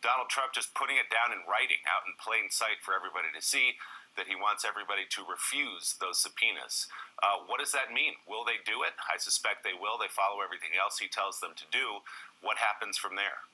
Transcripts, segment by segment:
Donald Trump just putting it down in writing out in plain sight for everybody to see that he wants everybody to refuse those subpoenas. What does that mean? Will they do it? I suspect they will. They follow everything else he tells them to do. What happens from there?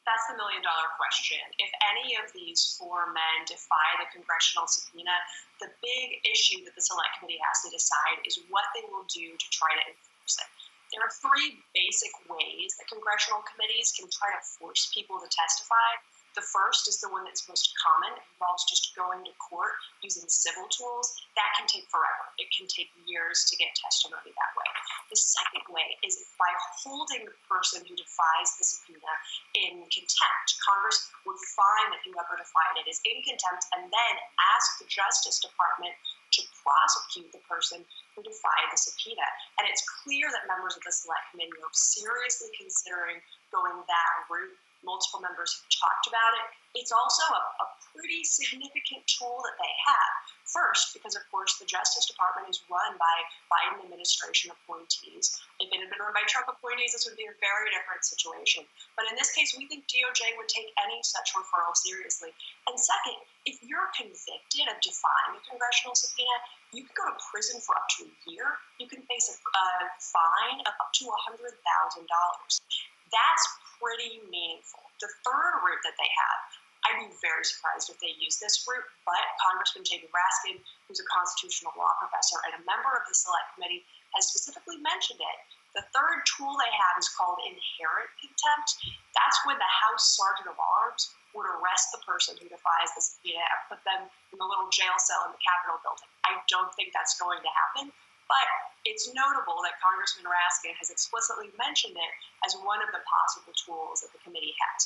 That's the million-dollar question. If any of these four men defy the congressional subpoena, the big issue that the Select Committee has to decide is what they will do to try to enforce it. There are three basic ways that congressional committees can try to force people to testify. The first is the one that's most common. It involves just going to court using civil tools. That can take forever. It can take years to get testimony that way. The second way is by holding the person who defies the subpoena in contempt. Congress would find that whoever defied it is in contempt and then ask the Justice Department to prosecute the person who defied the subpoena. And it's clear that members of the Select Committee are seriously considering going that route. Multiple members have talked about it. It's also a pretty significant tool that they have. First, because, of course, the Justice Department is run by Biden administration appointees. If it had been run by Trump appointees, this would be a very different situation. But in this case, we think DOJ would take any such referral seriously. And second, if you're convicted of defying a congressional subpoena, you can go to prison for up to a year. You can face a fine of up to $100,000. That's pretty meaningful. The third route that they have, I'd be very surprised if they use this route, but Congressman J.B. Raskin, who's a constitutional law professor and a member of the Select Committee, has specifically mentioned it. The third tool they have is called inherent contempt. That's when the House Sergeant of Arms would arrest the person who defies the subpoena and put them in the little jail cell in the Capitol building. I don't think that's going to happen. But it's notable that Congressman Raskin has explicitly mentioned it as one of the possible tools that the committee has.